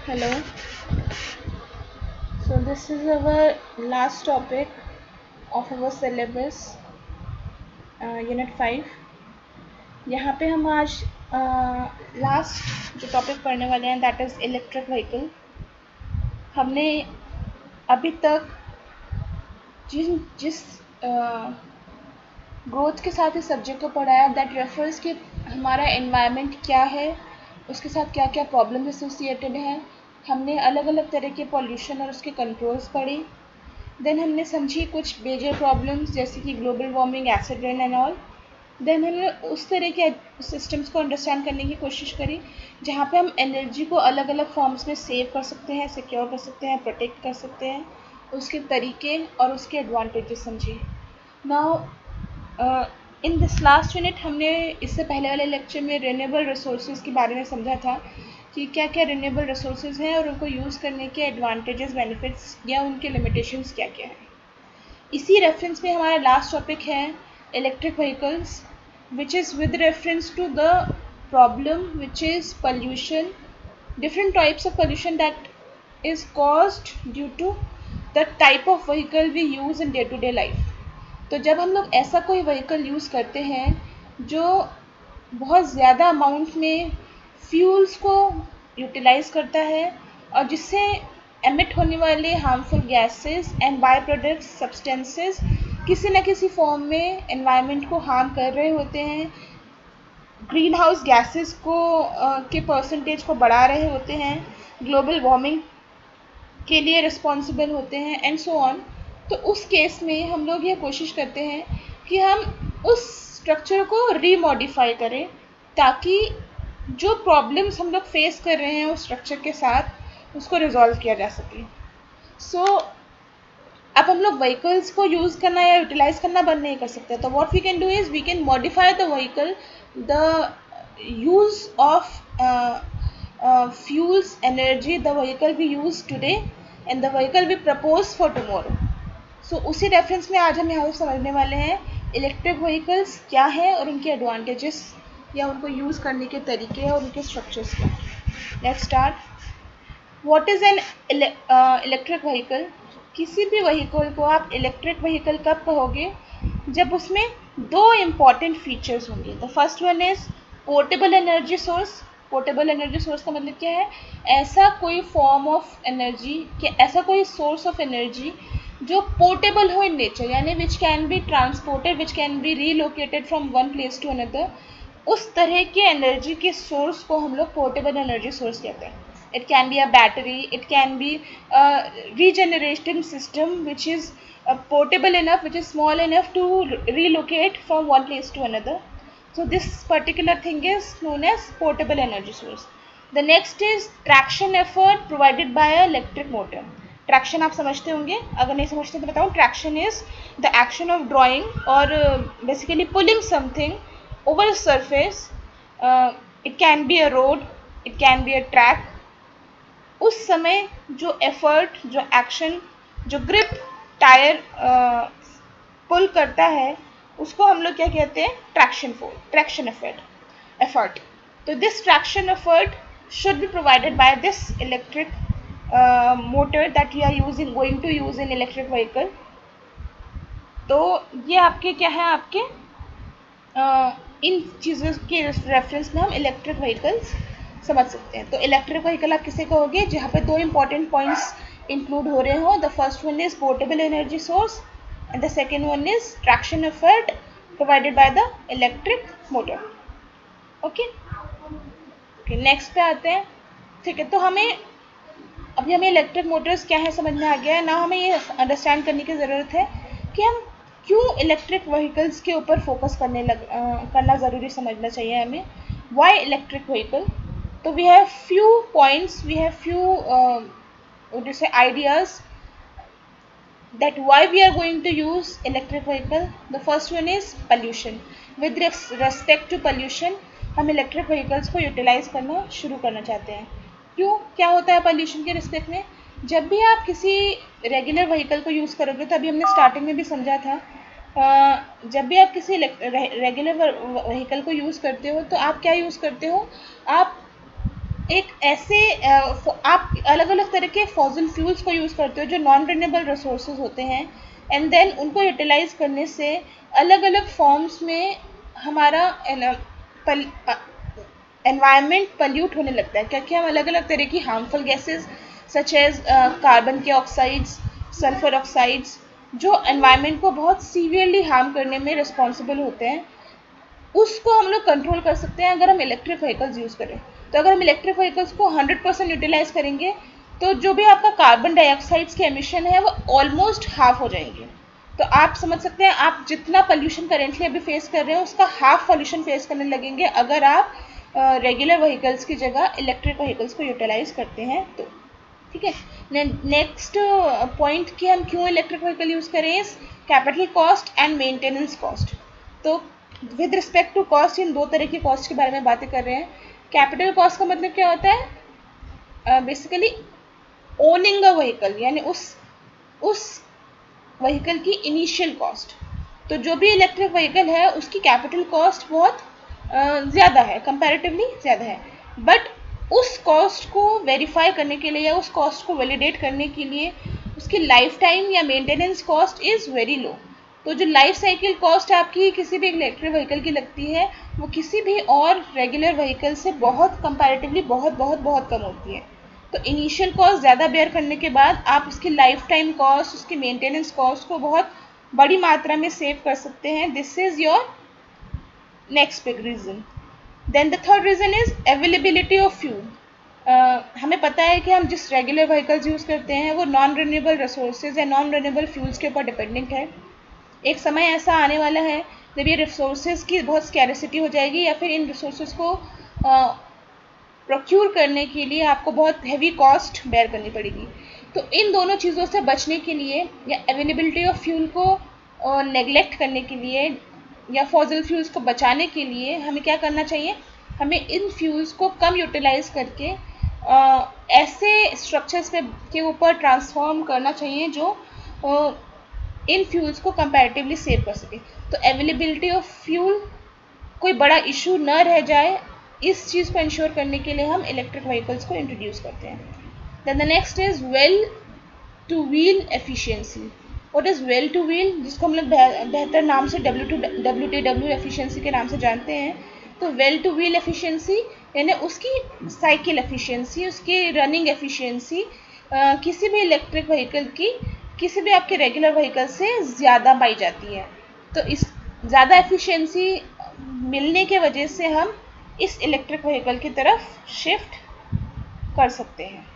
Hello. So this is our last topic of our syllabus, Unit 5. यहाँ पे हम आज लास्ट जो टॉपिक पढ़ने वाले हैं दैट इज़ इलेक्ट्रिक व्हीकल। हमने अभी तक जिस ग्रोथ के साथ इस सब्जेक्ट को पढ़ाया दैट रेफर्स कि हमारा एनवायरनमेंट क्या है, उसके साथ क्या क्या प्रॉब्लम एसोसिएटेड हैं। हमने अलग अलग तरह के पॉल्यूशन और उसके कंट्रोल्स पढ़ी। देन हमने समझी कुछ मेजर प्रॉब्लम्स जैसे कि global warming, acid rain and all. Then हमने उस तरह के सिस्टम्स को अंडरस्टैंड करने की कोशिश करी जहाँ पे हम एनर्जी को अलग अलग फॉर्म्स में सेव कर सकते हैं, सिक्योर कर सकते हैं, प्रोटेक्ट कर सकते हैं, उसके तरीके और उसके एडवांटेजेस समझे। Now in this last unit हमने इससे पहले वाले लेक्चर में रिन्यूएबल रिसोर्सेज के बारे में समझा था कि क्या क्या रिन्यूएबल रिसोर्सेज हैं और उनको यूज़ करने के एडवांटेजेस, बेनिफिट्स या उनके लिमिटेशंस क्या क्या हैं। इसी रेफरेंस में हमारा लास्ट टॉपिक है electric vehicles, which is with reference to the problem which is pollution, different types of pollution that is caused due to the type of vehicle we use in day to day life. तो जब हम लोग ऐसा कोई vehicle use करते हैं जो बहुत ज़्यादा अमाउंट में फ्यूल्स को यूटिलाइज़ करता है और जिससे एमिट होने वाले harmful gases and by products substances किसी न किसी फॉर्म में एनवायरनमेंट को हार्म कर रहे होते हैं, ग्रीन हाउस गैसेस को के परसेंटेज को बढ़ा रहे होते हैं, ग्लोबल वार्मिंग के लिए रिस्पॉन्सिबल होते हैं एंड सो ऑन। तो उस केस में हम लोग ये कोशिश करते हैं कि हम उस स्ट्रक्चर को रीमॉडिफाई करें ताकि जो प्रॉब्लम्स हम लोग फेस कर रहे हैं उस स्ट्रक्चर के साथ उसको रिजॉल्व किया जा सके। सो अब हम लोग व्हीकल्स को यूज़ करना या यूटिलाइज़ करना बंद नहीं कर सकते। तो what we can do is we can modify the vehicle, the use of fuels energy the vehicle we use today and the vehicle we propose for tomorrow. So उसी रेफरेंस में आज हम यहाँ समझने वाले हैं इलेक्ट्रिक व्हीकल्स क्या है और उनके एडवांटेजेस या उनको यूज़ करने के तरीके और उनके स्ट्रक्चर्स क्या। Let's start. What is an electric vehicle? किसी भी व्हीकल को आप इलेक्ट्रिक व्हीकल कब कहोगे? जब उसमें दो इम्पॉर्टेंट फीचर्स होंगे। The first one is portable energy source. Portable energy source का मतलब क्या है? ऐसा कोई फॉर्म ऑफ एनर्जी कि ऐसा कोई सोर्स ऑफ एनर्जी जो पोर्टेबल हो इन नेचर, यानी which can be transported, which can be relocated from one place to another. उस तरह के एनर्जी के सोर्स को हम लोग पोर्टेबल एनर्जी सोर्स कहते हैं। It can be a battery, it can be a regeneration system which is portable enough, which is small enough to relocate from one place to another. So this particular thing is known as portable energy source. The next is traction effort provided by a electric motor. Traction आप समझते होंगे, अगर नहीं समझते तो बताऊँ। Traction is the action of drawing or basically pulling something over a surface. It can be a road, it can be a track. उस समय जो एफर्ट, जो एक्शन, जो ग्रिप टायर पुल करता है उसको हम लोग क्या कहते हैं? Traction effort. तो this traction effort should be provided by this electric motor that we are going to use in electric vehicle. तो ये आपके क्या है, आपके इन चीज़ों के रेफरेंस में हम इलेक्ट्रिक व्हीकल्स समझ सकते हैं। तो इलेक्ट्रिक व्हीकल आप किसे कहोगे? जहाँ पे दो इंपॉर्टेंट पॉइंट्स इंक्लूड हो रहे हो। The first one is portable energy source and the second one is traction effort provided by the electric motor. Okay, next पे आते हैं। ठीक है, तो अभी हमें इलेक्ट्रिक मोटर्स क्या है समझ में आ गया है ना। हमें ये अंडरस्टैंड करने की ज़रूरत है कि हम क्यों इलेक्ट्रिक व्हीकल्स के ऊपर फोकस करना ज़रूरी समझना चाहिए हमें। Why electric vehicle? तो we have few points, we have few जैसे ideas that why we are going to use electric vehicle. The first one is pollution. With respect to pollution, हम इलेक्ट्रिक व्हीकल्स को utilise करना शुरू करना चाहते हैं। क्यों? क्या होता है पोल्यूशन के रिस्पेक्ट में? जब भी आप किसी रेगुलर व्हीकल को यूज़ करोगे, तो अभी हमने स्टार्टिंग में भी समझा था, जब भी आप किसी रेगुलर व्हीकल को यूज़ करते हो तो आप क्या यूज़ करते हो? आप एक ऐसे आप अलग अलग तरह के फॉसिल फ्यूल्स को यूज़ करते हो जो नॉन रिन्यूएबल रिसोर्सेज होते हैं, एंड देन उनको यूटिलाइज करने से अलग अलग फॉर्म्स में हमारा एनवायरनमेंट पल्यूट होने लगता है, क्योंकि हम अलग अलग तरह की harmful gases such as carbon के ऑक्साइड्स, सल्फर ऑक्साइड्स, जो एनवायरनमेंट को बहुत सीवियरली हार्म करने में रिस्पॉन्सिबल होते हैं, उसको हम लोग कंट्रोल कर सकते हैं अगर हम इलेक्ट्रिक व्हीकल्स यूज़ करें। तो अगर हम इलेक्ट्रिक व्हीकल्स को 100% यूटिलाइज करेंगे तो जो भी आपका कार्बन डाइऑक्साइड्स के एमिशन है वो ऑलमोस्ट हाफ हो जाएंगे। तो आप समझ सकते हैं आप जितना पोल्यूशन करेंटली अभी फेस कर रहे हैं उसका हाफ पोल्यूशन फेस करने लगेंगे अगर आप रेगुलर व्हीकल्स की जगह इलेक्ट्रिक व्हीकल्स को यूटिलाइज करते हैं तो। ठीक है, नेक्स्ट पॉइंट कि हम क्यों इलेक्ट्रिक व्हीकल यूज़ करें, capital cost and maintenance cost. तो विद रिस्पेक्ट टू कॉस्ट इन दो तरह की कॉस्ट के बारे में बातें कर रहे हैं। कैपिटल कॉस्ट का मतलब क्या होता है, बेसिकली ओनिंग अ व्हीकल, यानी उस व्हीकल की इनिशियल कॉस्ट। तो जो भी इलेक्ट्रिक व्हीकल है उसकी कैपिटल कॉस्ट बहुत ज़्यादा है, कंपैरेटिवली ज़्यादा है, बट उस कॉस्ट को वेरीफाई करने के लिए या उस कॉस्ट को वैलिडेट करने के लिए उसकी लाइफ टाइम या maintenance cost is very low. तो जो लाइफ साइकिल कॉस्ट आपकी किसी भी इलेक्ट्रिक व्हीकल की लगती है वो किसी भी और रेगुलर व्हीकल से बहुत कंपैरेटिवली बहुत बहुत बहुत कम होती है। तो इनिशियल कॉस्ट ज़्यादा बेयर करने के बाद आप उसकी लाइफ टाइम कॉस्ट, उसकी मेंटेनेंस कॉस्ट को बहुत बड़ी मात्रा में सेव कर सकते हैं। This is your next big reason. Then the third reason is availability of fuel. हमें पता है कि हम जिस रेगुलर व्हीकल्स यूज़ करते हैं वो नॉन रिन्यूएबल रिसोर्सेज या नॉन रिन्यूएबल फ्यूल्स के ऊपर डिपेंडेंट है। एक समय ऐसा आने वाला है जब ये रिसोर्सेज की बहुत स्कैरिसिटी हो जाएगी या फिर इन रिसोर्सेज को प्रोक्यूर करने के लिए आपको बहुत हैवी कॉस्ट बेयर करनी पड़ेगी। तो इन दोनों चीज़ों से बचने के लिए या अवेलेबिलिटी ऑफ फ्यूल को नेगलेक्ट करने के लिए या फॉसिल फ्यूल्स को बचाने के लिए हमें क्या करना चाहिए, हमें इन फ्यूल्स को कम यूटिलाइज करके ऐसे स्ट्रक्चर्स के ऊपर ट्रांसफॉर्म करना चाहिए जो इन फ्यूल्स को कंपैरेटिवली सेव कर सके। तो अवेलेबिलिटी ऑफ फ्यूल कोई बड़ा इशू न रह जाए, इस चीज़ को इंश्योर करने के लिए हम इलेक्ट्रिक व्हीकल्स को इंट्रोड्यूस करते हैं। Then the next is well to wheel efficiency. What is well to wheel, जिसको हम लोग बेहतर नाम से WTW एफिशिएंसी के नाम से जानते हैं। तो वेल टू व्हील एफिशिएंसी यानी उसकी साइकिल एफिशिएंसी, उसकी रनिंग एफिशिएंसी किसी भी इलेक्ट्रिक व्हीकल की किसी भी आपके रेगुलर व्हीकल से ज़्यादा पाई जाती है। तो इस ज़्यादा एफिशिएंसी मिलने के वजह से हम इस इलेक्ट्रिक व्हीकल की तरफ शिफ्ट कर सकते हैं।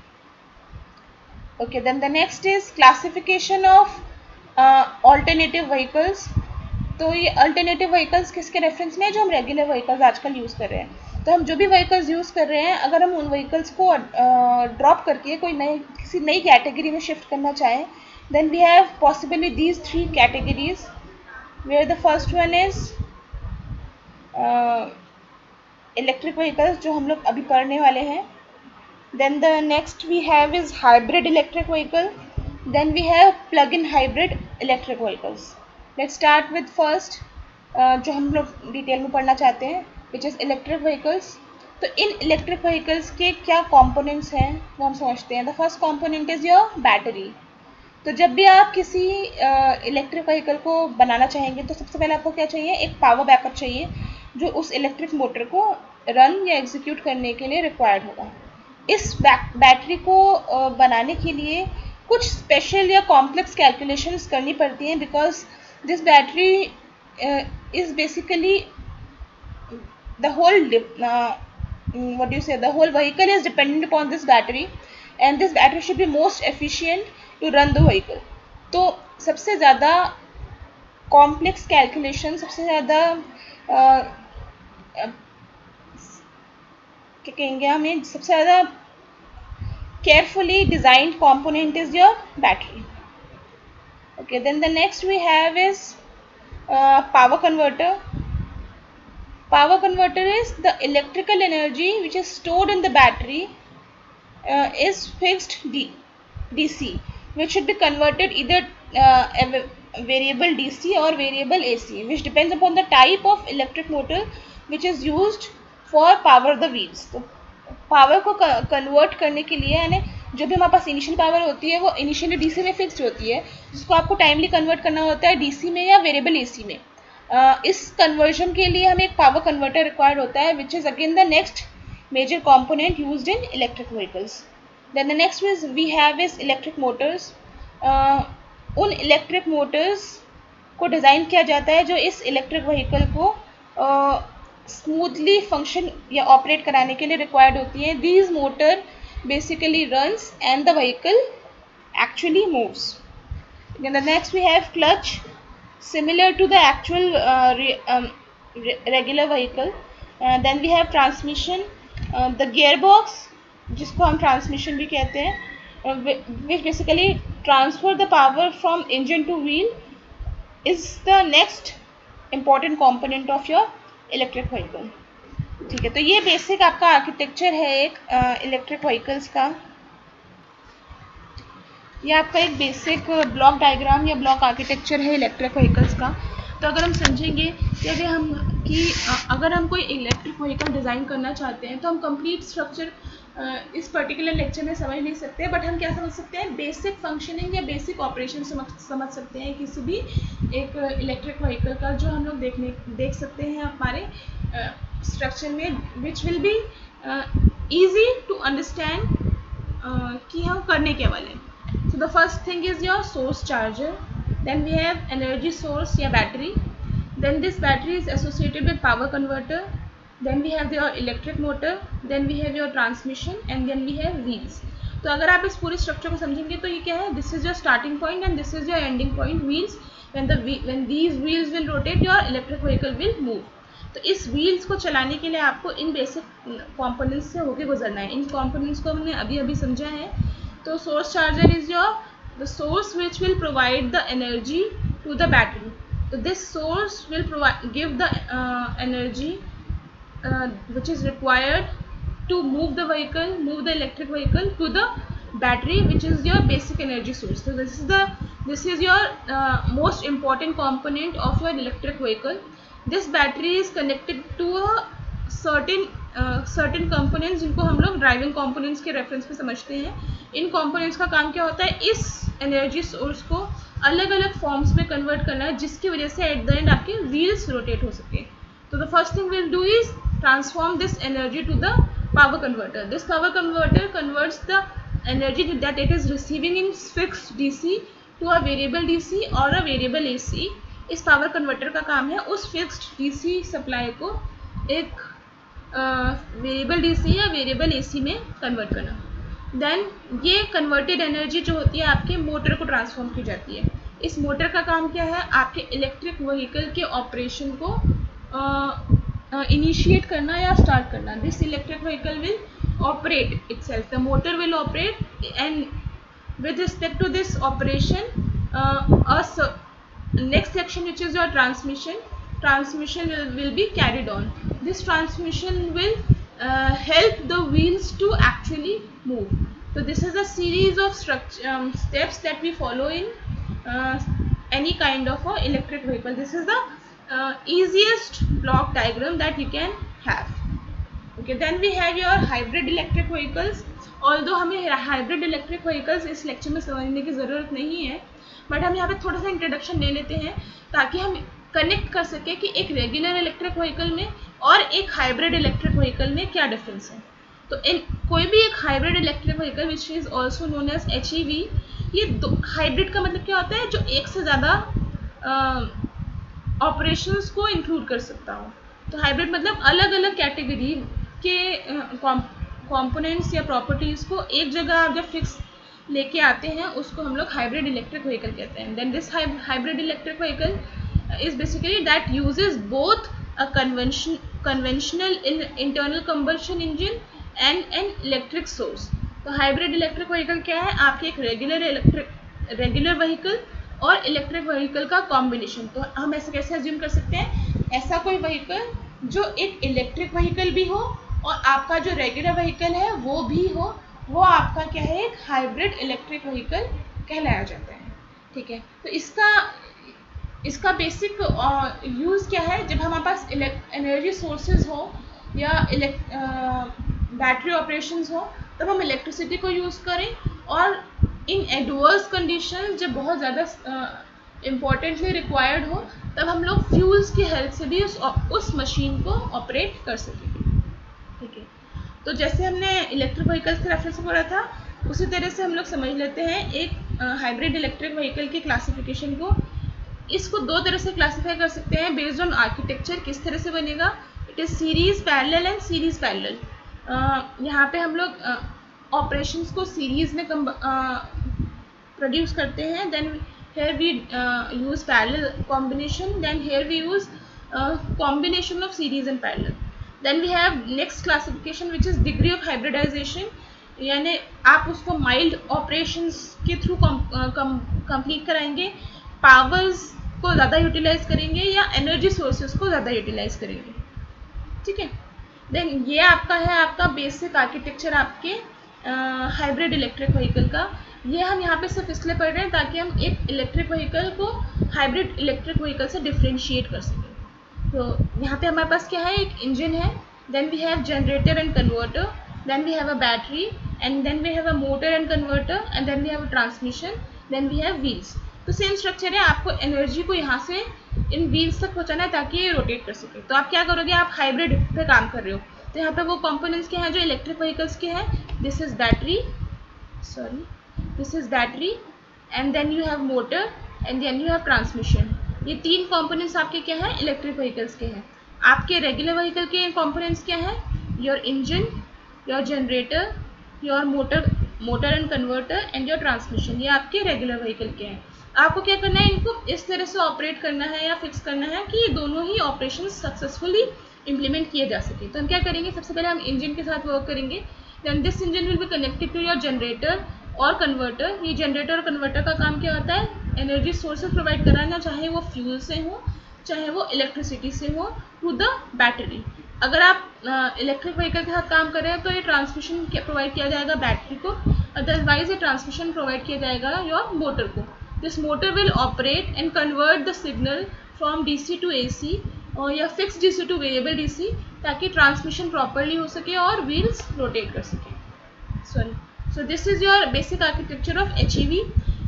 Okay, then the next is classification of alternative vehicles. तो ये अल्टरनेटिव व्हीकल्स किसके रेफरेंस में है, जो हम रेगुलर व्हीकल्स आजकल यूज़ कर रहे हैं। तो हम जो भी व्हीकल्स यूज़ कर रहे हैं अगर हम उन व्हीकल्स को ड्रॉप करके कोई किसी नई कैटेगरी में शिफ्ट करना चाहें, then we have possibly these three categories, where the first one is electric vehicles जो हम लोग अभी पढ़ने वाले हैं। then the next we have is hybrid electric vehicle, then we have plug-in hybrid electric vehicles. let's start with first जो हम लोग डिटेल में पढ़ना चाहते हैं, which is electric vehicles। तो इन इलेक्ट्रिक व्हीकल्स के क्या कंपोनेंट्स हैं वो हम समझते हैं। The first component is your battery. तो जब भी आप किसी इलेक्ट्रिक व्हीकल को बनाना चाहेंगे तो सबसे पहले आपको क्या चाहिए, एक पावर बैकअप चाहिए जो उस इलेक्ट्रिक मोटर को रन या एग्जीक्यूट करने के लिए रिक्वायर्ड होगा। इस बैटरी को बनाने के लिए कुछ स्पेशल या कॉम्प्लेक्स कैलकुलेशंस करनी पड़ती हैं, because this battery is basically the whole vehicle is dependent upon this battery, and this battery should be most efficient to run the vehicle. तो सबसे ज़्यादा कॉम्प्लेक्स कैलकुलेशन, सबसे ज़्यादा क्या कहेंगे हमें, सबसे ज़्यादा carefully designed component is your battery. Okay, then the next we have is power converter. Power converter is the electrical energy which is stored in the battery is fixed DC, which should be converted either variable DC or variable AC, which depends upon the type of electric motor which is used for power the wheels. तो power को convert करने के लिए, यानी जो भी हमारे पास initial power होती है वो इनिशियली डीसी में फिक्स्ड होती है, जिसको आपको टाइमली कन्वर्ट करना होता है डीसी में या वेरिएबल एसी में। इस कन्वर्जन के लिए हमें एक पावर कन्वर्टर रिक्वायर्ड होता है, which is again the next major component used in electric vehicles. Then the next is we have is electric motors. उन इलेक्ट्रिक मोटर्स को डिज़ाइन किया जाता है जो इस इलेक्ट्रिक व्हीकल को स्मूथली फंक्शन या ऑपरेट कराने के लिए रिक्वायर्ड होती हैं। These motor basically runs and the vehicle actually moves. Then the next we have clutch, similar to the actual regular vehicle. Then we have transmission, the gearbox, जिसको हम transmission भी कहते हैं, which basically transfer the power from engine to wheel, is the next important component of your electric vehicle. ठीक है, तो ये basic आपका आर्किटेक्चर है एक इलेक्ट्रिक व्हीकल्स का। ये आपका एक बेसिक ब्लॉक डायग्राम या ब्लॉक आर्किटेक्चर है इलेक्ट्रिक व्हीकल्स का। तो अगर हम समझेंगे कि अगर हम कोई इलेक्ट्रिक व्हीकल डिज़ाइन करना चाहते हैं तो हम कंप्लीट स्ट्रक्चर इस पर्टिकुलर लेक्चर में समझ नहीं सकते, बट हम क्या समझ सकते हैं, बेसिक फंक्शनिंग या बेसिक ऑपरेशन समझ सकते हैं किसी भी एक इलेक्ट्रिक व्हीकल का, जो हम लोग देख सकते हैं हमारे स्ट्रक्चर में, which will be easy to understand कि हम करने के वाले हैं। So the first thing is your source charger, then we have energy source या battery, then this battery is associated with power converter, then we have your electric motor, then we have your transmission, and then we have wheels. तो अगर आप इस पूरे structure को समझेंगे तो ये क्या है, this is your starting point and this is your ending point, wheels. when these wheels will rotate, your electric vehicle will move. तो इस व्हील्स को चलाने के लिए आपको इन बेसिक कंपोनेंट्स से होके गुजरना है। इन कंपोनेंट्स को हमने अभी समझा है। तो source charger is your the source which will provide the energy to the battery. तो this source will give the energy which is required to move the electric vehicle to the battery, which is your basic energy source. So this is your most important component of your electric vehicle. This battery is connected to a certain components, जिनको हम लोग driving components के reference पे समझते हैं। इन components का काम क्या होता है, इस एनर्जी सोर्स को अलग अलग फॉर्म्स में कन्वर्ट करना है, जिसकी वजह से एट द एंड आपके व्हील्स रोटेट हो सके। So the first thing we'll do is transform this energy to the power converter. This power converter converts the energy that it is receiving in fixed DC to a variable DC or a variable AC. इस power converter का काम है उस fixed DC supply को एक variable DC या variable AC में convert करना। Then ये converted energy जो होती है आपके मोटर को ट्रांसफॉर्म की जाती है। इस मोटर का काम क्या है, आपके इलेक्ट्रिक व्हीकल के ऑपरेशन को इनिशिएट करना या स्टार्ट करना। This electric vehicle will operate itself, the motor will operate, and with respect to this operation next section which is your transmission will be carried on. This transmission will help the wheels to actually move. So this is a series of steps that we follow in any kind of a electric vehicle. This is the easiest block diagram that you can have. Okay, then we have your hybrid electric vehicles. Although हमें hybrid electric vehicles इस lecture में समझने की ज़रूरत नहीं है, but हम यहाँ पे थोड़ा सा इंट्रोडक्शन ले लेते हैं ताकि हम कनेक्ट कर सके कि एक रेगुलर इलेक्ट्रिक व्हीकल में और एक हाइब्रिड इलेक्ट्रिक व्हीकल में क्या डिफरेंस है। तो कोई भी एक hybrid electric vehicle which is also known as HEV, ये हाइब्रिड का मतलब क्या होता है, जो एक से ज़्यादा ऑपरेशंस को इंक्लूड कर सकता हो। तो हाइब्रिड मतलब अलग अलग कैटेगरी के कंपोनेंट्स या प्रॉपर्टीज़ को एक जगह आप जब फिक्स लेके आते हैं उसको हम लोग हाइब्रिड इलेक्ट्रिक व्हीकल कहते हैं। Then this hybrid electric vehicle is basically that uses both a conventional internal combustion engine and an electric source. तो हाइब्रिड इलेक्ट्रिक व्हीकल क्या है, आपके एक रेगुलर व्हीकल और इलेक्ट्रिक व्हीकल का कॉम्बिनेशन। तो हम ऐसे कैसे अज्यूम कर सकते हैं, ऐसा कोई व्हीकल जो एक इलेक्ट्रिक व्हीकल भी हो और आपका जो रेगुलर व्हीकल है वो भी हो, वो आपका क्या है, एक हाइब्रिड इलेक्ट्रिक व्हीकल कहलाया जाता है। ठीक है, तो इसका बेसिक यूज़ क्या है, जब हमारे पास एनर्जी सोर्सेज हो या बैटरी ऑपरेशंस हो तब हम इलेक्ट्रिसिटी को यूज़ करें, और इन एडवर्स कंडीशन जब बहुत ज़्यादा इम्पोर्टेंटली रिक्वायर्ड हो तब हम लोग फ्यूल्स की हेल्प से भी उस मशीन को ऑपरेट कर सकें। ठीक है, तो जैसे हमने इलेक्ट्रिक व्हीकल्स के रेफरेंस में पढ़ा था, उसी तरह से हम लोग समझ लेते हैं एक हाइब्रिड इलेक्ट्रिक व्हीकल की क्लासिफिकेशन को। इसको दो तरह से क्लासीफाई कर सकते हैं बेस्ड ऑन आर्किटेक्चर। किस तरह से बनेगा? It is series parallel and series parallel. यहाँ पे हम लोग ऑपरेशंस को सीरीज में प्रोड्यूस करते हैं, then here we use parallel combination, then here we use combination of series and parallel. Then we have next classification which is degree of hybridization, यानी आप उसको माइल्ड ऑपरेशंस के थ्रू कंप्लीट कराएंगे, powers को ज़्यादा utilise करेंगे या energy sources को ज़्यादा यूटिलाइज करेंगे। ठीक है, देन ये आपका है आपका बेसिक आर्किटेक्चर आपके हाइब्रिड इलेक्ट्रिक व्हीकल का। ये हम यहाँ पे सिर्फ इसलिए पढ़ रहे हैं ताकि हम एक इलेक्ट्रिक व्हीकल को हाइब्रिड इलेक्ट्रिक व्हीकल से डिफ्रेंशिएट कर सकें। तो यहाँ पे हमारे पास क्या है? एक इंजन है, then we have generator and converter, then we have a battery, and then we have a motor and converter, and then we have a transmission, then we have wheels. तो सेम स्ट्रक्चर है, आपको energy को यहाँ से इन wheels तक पहुँचाना है ताकि ये रोटेट कर सके। तो आप क्या करोगे? आप हाइब्रिड पे काम कर रहे हो, तो यहाँ पे वो कंपोनेंट्स क्या हैं जो इलेक्ट्रिक व्हीकल्स के हैं? This is battery, and then you have motor, and then you have transmission. ये तीन कंपोनेंट्स आपके क्या हैं? इलेक्ट्रिक व्हीकल्स के हैं। आपके रेगुलर व्हीकल के कंपोनेंट्स क्या हैं? Your engine, your generator, your motor and converter, and your transmission. ये आपके रेगुलर व्हीकल के हैं। आपको क्या करना है? इनको इस तरह से ऑपरेट करना है या फिक्स करना है कि ये दोनों ही ऑपरेशन सक्सेसफुली इम्प्लीमेंट किए जा सके। तो हम क्या करेंगे? सबसे पहले हम इंजन के साथ वर्क करेंगे। Then this engine will be connected to your generator और कन्वर्टर। ये जनरेटर और कन्वर्टर का काम क्या होता है? एनर्जी सोर्सेज प्रोवाइड कराना, चाहे वो फ्यूल से हो चाहे वो इलेक्ट्रिसिटी से हो, टू द बैटरी। अगर आप इलेक्ट्रिक व्हीकल के साथ काम कर रहे हैं तो ये ट्रांसमिशन प्रोवाइड किया जाएगा बैटरी को, अदरवाइज ये ट्रांसमिशन प्रोवाइड किया जाएगा योर मोटर को। This motor will operate and convert the signal from DC to AC और या fix DC to variable DC, ताकि ट्रांसमिशन प्रॉपरली हो सके और व्हील्स रोटेट कर सके। So this is your basic architecture of HEV।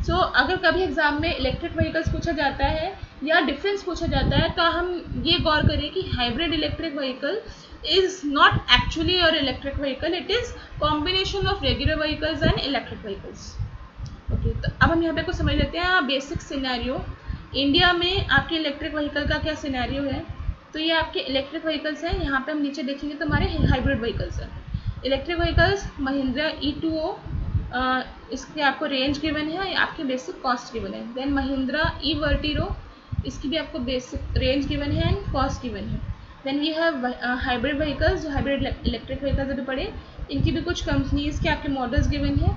So अगर कभी एग्जाम में इलेक्ट्रिक व्हीकल्स पूछा जाता है या डिफरेंस पूछा जाता है तो हम ये गौर करें कि hybrid electric vehicle is not actually your electric vehicle, it is combination of regular vehicles and electric vehicles. Okay, तो अब हम यहाँ पे कुछ समझ लेते हैं बेसिक सिनेरियो। इंडिया में आपके इलेक्ट्रिक व्हीकल का क्या सिनेरियो है? तो ये आपके इलेक्ट्रिक व्हीकल्स हैं। यहाँ पे हम नीचे देखेंगे तो हमारे हाइब्रिड व्हीकल्स हैं। इलेक्ट्रिक व्हीकल्स महिंद्रा E2O, इसके आपको रेंज गिवन है, आपके बेसिक कॉस्ट गिवन है। देन महिंद्रा E-Vertiro, इसकी भी आपको बेसिक रेंज गिवन है एंड कॉस्ट गिवन है। Then we have hybrid vehicles, जो हाइब्रिड इलेक्ट्रिक व्हीकल्स अभी पढ़े, इनकी भी कुछ कंपनीज के आपके मॉडल्स गिवन है,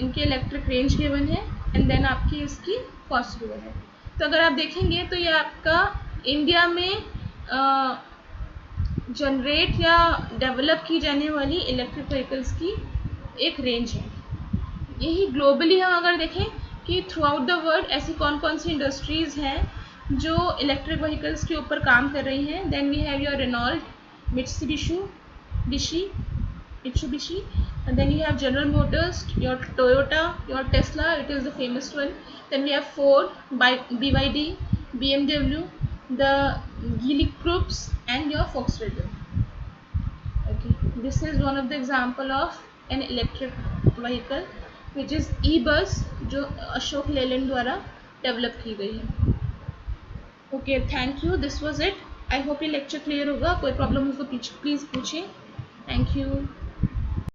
इनके इलेक्ट्रिक रेंज गिवन है, एंड देन आपकी इसकी कॉस्ट गिवन है। तो अगर आप देखेंगे तो ये आपका इंडिया में जनरेट या डेवलप की जाने वाली इलेक्ट्रिक व्हीकल्स की एक रेंज है। यही ग्लोबली हम अगर देखें कि थ्रू आउट द वर्ल्ड ऐसी कौन कौन सी इंडस्ट्रीज़ हैं जो इलेक्ट्रिक व्हीकल्स के ऊपर काम कर रही हैं। Then we have your Renault, Mitsubishi, and then you have General Motors, your Toyota, your Tesla, it is the famous one. Then we have Ford, BYD, BMW, the Geely Groups, and your Volkswagen. Okay, this is one of the example of an electric vehicle which is e-bus, जो अशोक लेलैंड द्वारा develop की गई है। Okay, thank you, this was it. I hope ये lecture clear होगा। कोई problem हो तो प्लीज़ पूछिए। Thank you.